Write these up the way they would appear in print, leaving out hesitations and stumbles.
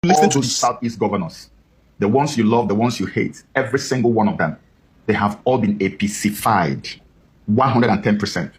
Listen to these Southeast governors, the ones you love, the ones you hate, every single one of them, they have all been APC-fied, 110%.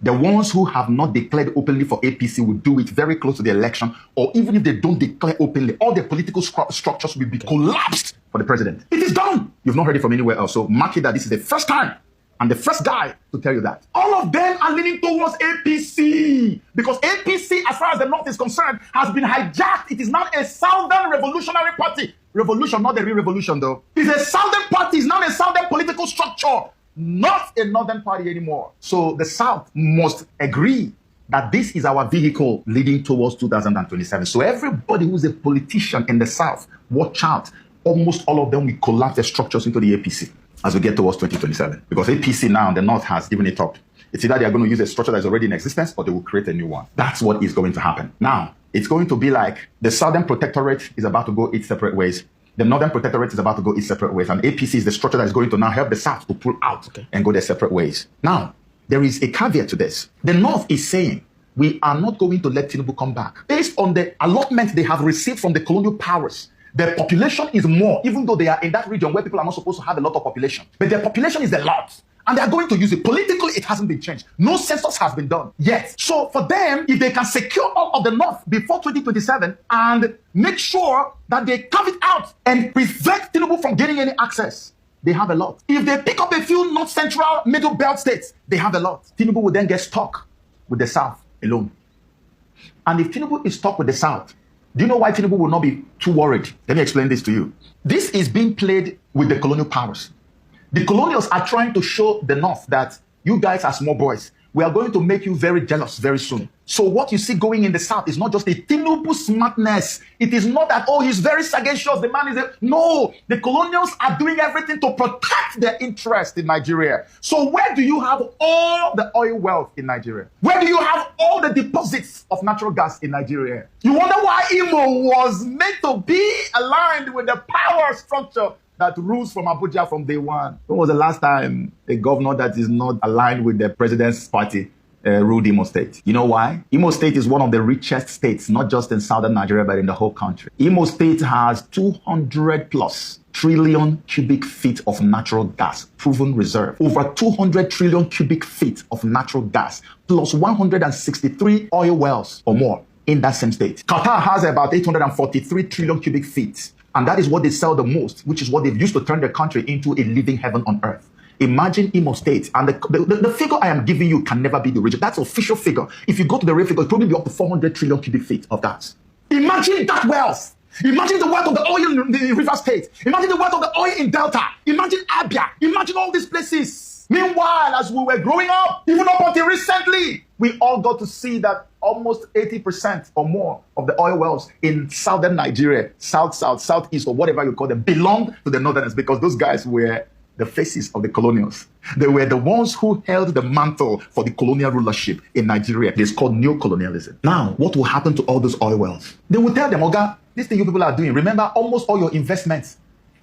The ones who have not declared openly for APC will do it very close to the election, or even if they don't declare openly, all their political structures will be collapsed for the president. It is done. You've not heard it from anywhere else. So mark it that this is the first time and the first guy to tell you that. All of them are leaning towards APC because APC, as far as the North is concerned, has been hijacked. It is now a Southern Revolutionary Party. Revolution, not the real revolution though. It's a Southern party. It's now a Southern political structure, not a Northern party anymore. So the South must agree that this is our vehicle leading towards 2027. So everybody who's a politician in the South, watch out. Almost all of them will collapse their structures into the APC as we get towards 2027. Because APC now, the North has given it up. It's either they are going to use a structure that is already in existence or they will create a new one. That's what is going to happen. Now, it's going to be like the Southern Protectorate is about to go its separate ways. The Northern Protectorate is about to go its separate ways. And APC is the structure that is going to now help the South to pull out and go their separate ways. Now, there is a caveat to this. The North is saying, we are not going to let Tinubu come back. Based on the allotment they have received from the colonial powers, their population is more, even though they are in that region where people are not supposed to have a lot of population. But their population is a lot. And they are going to use it. Politically, it hasn't been changed. No census has been done yet. So for them, if they can secure all of the North before 2027 and make sure that they carve it out and prevent Tinubu from getting any access, they have a lot. If they pick up a few North Central, Middle Belt states, they have a lot. Tinubu will then get stuck with the South alone. And if Tinubu is stuck with the South, do you know why Tinubu will not be too worried? Let me explain this to you. This is being played with the colonial powers. The colonials are trying to show the North that you guys are small boys. We are going to make you very jealous very soon. So what you see going in the South is not just a Tinubu smartness. It is not that, oh, he's very sagacious. The man is no, the colonials are doing everything to protect their interest in Nigeria. So where do you have all the oil wealth in Nigeria? Where do you have all the deposits of natural gas in Nigeria? You wonder why Imo was meant to be aligned with the power structure that rules from Abuja from day one. When was the last time a governor that is not aligned with the president's party ruled Imo State? You know why? Imo State is one of the richest states, not just in southern Nigeria, but in the whole country. Imo State has 200 plus trillion cubic feet of natural gas, proven reserve. Over 200 trillion cubic feet of natural gas, plus 163 oil wells or more in that same state. Qatar has about 843 trillion cubic feet. And that is what they sell the most, which is what they've used to turn their country into a living heaven on earth. Imagine Imo State. And the figure I am giving you can never be the original. That's official figure. If you go to the real figure, it'll probably be up to 400 trillion cubic feet of gas. Imagine that wealth. Imagine the wealth of the oil in the River State. Imagine the wealth of the oil in Delta. Imagine Abia. Imagine all these places. Meanwhile, as we were growing up, even up until recently, we all got to see that almost 80% or more of the oil wells in southern Nigeria, southeast, or whatever you call them, belonged to the northerners because those guys were the faces of the colonials. They were the ones who held the mantle for the colonial rulership in Nigeria. It's called neo-colonialism. Now, what will happen to all those oil wells? They will tell them, Oga, this thing you people are doing, remember, almost all your investments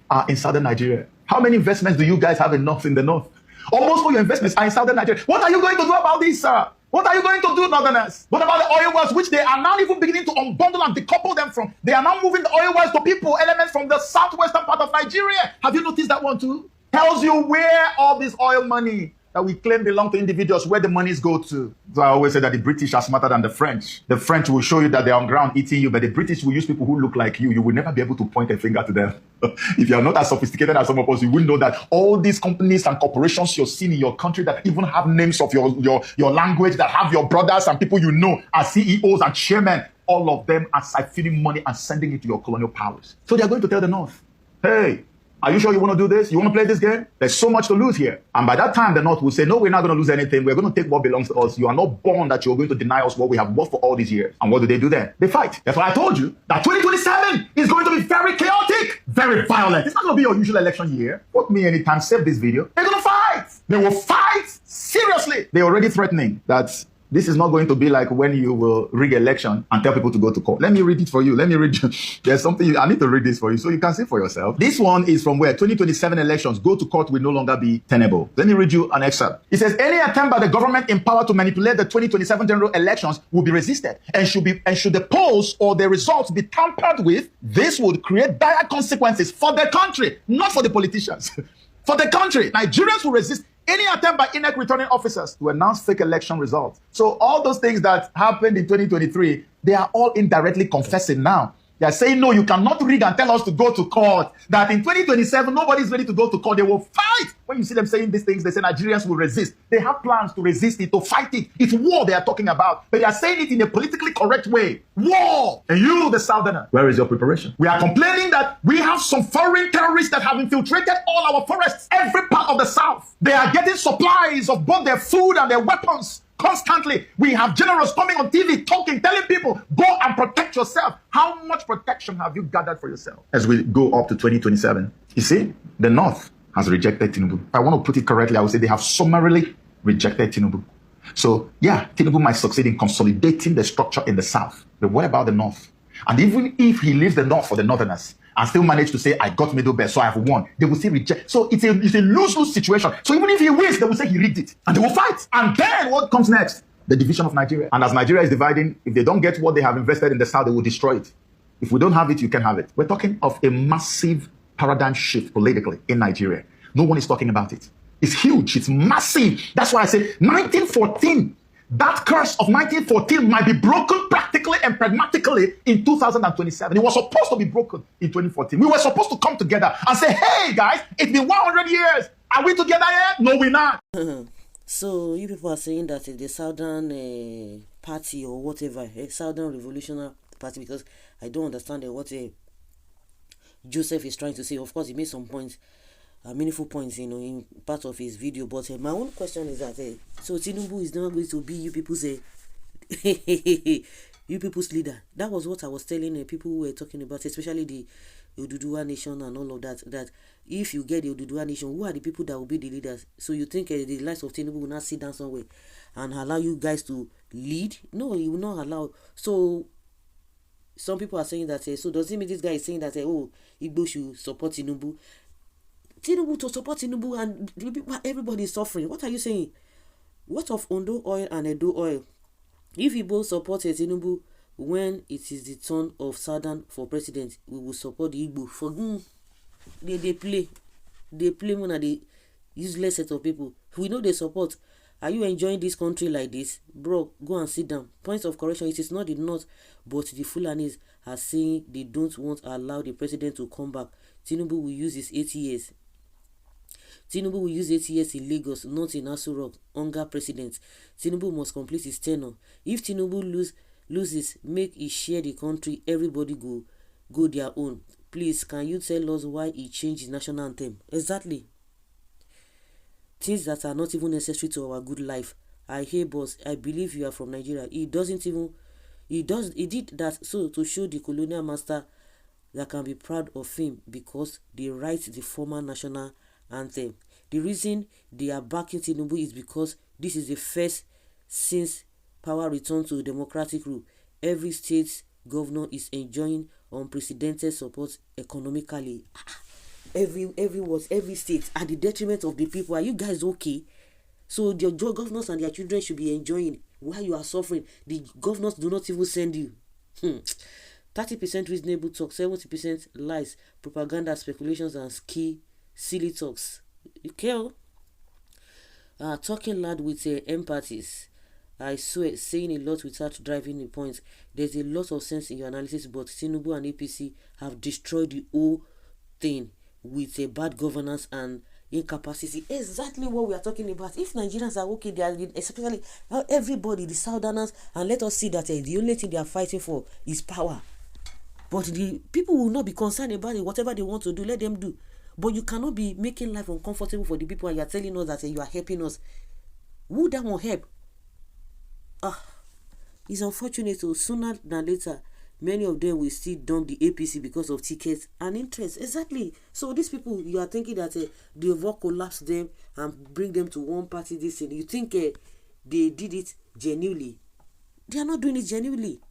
are in southern Nigeria. How many investments do you guys have in the north? Almost all your investments are in southern Nigeria. What are you going to do about this, sir? What are you going to do, northerners? What about the oil wells, which they are now even beginning to unbundle and decouple them from? They are now moving the oil wells to people, elements from the southwestern part of Nigeria. Have you noticed that one too? Tells you where all this oil money that we claim belong to individuals, where the monies go to. So I always say that the British are smarter than the French. The French will show you that they're on ground eating you, but the British will use people who look like you. You will never be able to point a finger to them. If you are not as sophisticated as some of us, you will know that all these companies and corporations you're seeing in your country that even have names of your language, that have your brothers and people you know as CEOs and chairmen, all of them are siphoning money and sending it to your colonial powers. So they're going to tell the North, hey, are you sure you want to do this? You want to play this game? There's so much to lose here. And by that time, the North will say, no, we're not going to lose anything. We're going to take what belongs to us. You are not born that you're going to deny us what we have worked for all these years. And what do they do then? They fight. That's why I told you that 2027 is going to be very chaotic, very violent. It's not going to be your usual election year. Quote me anytime, save this video. They're going to fight. They will fight seriously. They're already threatening that This is not going to be like when you will rig election and tell people to go to court. Let me read it for you. Let me read you. There's something, I need to read this for you so you can see for yourself. This one is from where 2027 elections, go to court will no longer be tenable. Let me read you an excerpt. It says, any attempt by the government in power to manipulate the 2027 general elections will be resisted and should the polls or the results be tampered with, this would create dire consequences for the country, not for the politicians. For the country, Nigerians will resist any attempt by INEC returning officers to announce fake election results. So all those things that happened in 2023, they are all indirectly confessing now. They are saying, no, you cannot rig and tell us to go to court. That in 2027, nobody is ready to go to court. They will fight. When you see them saying these things, they say Nigerians will resist. They have plans to resist it, to fight it. It's war they are talking about. But they are saying it in a politically correct way. War! And you, the Southerner, where is your preparation? We are complaining that we have some foreign terrorists that have infiltrated all our forests, every part of the South. They are getting supplies of both their food and their weapons. Constantly, we have generals coming on TV talking, telling people, go and protect yourself. How much protection have you gathered for yourself? As we go up to 2027, you see, the North has rejected Tinubu. If I want to put it correctly, I would say they have summarily rejected Tinubu. So, yeah, Tinubu might succeed in consolidating the structure in the South. But what about the North? And even if he leaves the North for the Northerners, and still manage to say, I got middle best, so I have won, they will still reject. So it's a lose-lose situation. So even if he wins, they will say he rigged it. And they will fight. And then what comes next? The division of Nigeria. And as Nigeria is dividing, if they don't get what they have invested in the South, they will destroy it. If we don't have it, you can have it. We're talking of a massive paradigm shift politically in Nigeria. No one is talking about it. It's huge. It's massive. That's why I say 1914. That curse of 1914 might be broken practically and pragmatically in 2027. It was supposed to be broken in 2014. We were supposed to come together and say, hey, guys, it's been 100 years. Are we together yet? No, we're not. So you people are saying that the Southern Party or whatever, Southern Revolutionary Party, because I don't understand what Joseph is trying to say. Of course, he made some points. Meaningful points, in part of his video. But my own question is that, so Tinubu is not going to be you people's you people's leader. That was what I was telling people who were talking about, especially the Oduduwa Nation and all of that. That if you get the Oduduwa Nation, who are the people that will be the leaders? So you think the likes of Tinubu will not sit down somewhere and allow you guys to lead? No, he will not allow. So some people are saying that. So does it mean this guy is saying that Igbos should support Tinubu? Tinubu to support Tinubu and everybody is suffering. What are you saying? What of Ondo oil and Edo oil? If you both support Tinubu when it is the turn of Southern for president, we will support the Igbo. For they play more than the useless set of people. We know they support. Are you enjoying this country like this? Bro, go and sit down. Points of correction, it is not the North, but the Fulanis are saying they don't want to allow the president to come back. Tinubu will use his 8 years. Tinubu will use 8 years in Lagos, not in Aso Rock, hunger president. Tinubu must complete his tenure. If Tinubu loses, make he share the country, everybody go their own. Please, can you tell us why he changed his national anthem? Exactly. Things that are not even necessary to our good life. I hear, boss, I believe you are from Nigeria. He did that so to show the colonial master that can be proud of him because they write the former national anthem. The reason they are backing Tinubu is because this is the first since power returned to democratic rule. Every state governor is enjoying unprecedented support economically. Every state at the detriment of the people. Are you guys okay? So the governors and their children should be enjoying while you are suffering. The governors do not even send you. 30% reasonable talk, 70% lies, propaganda, speculations, and silly talks. Okay. Talking loud with empathies. I swear, saying a lot without driving the point. There's a lot of sense in your analysis, but Tinubu and APC have destroyed the whole thing with a bad governance and incapacity. Exactly what we are talking about. If Nigerians are okay, they are especially everybody, the Southerners, and let us see that the only thing they are fighting for is power. But the people will not be concerned about it. Whatever they want to do, let them do. But you cannot be making life uncomfortable for the people and you are telling us that you are helping us. Who that won't help? It's unfortunate. So sooner than later, many of them will still dump the APC because of tickets and interest. Exactly. So these people, you are thinking that they will collapse them and bring them to one party. This thing. You think they did it genuinely. They are not doing it genuinely.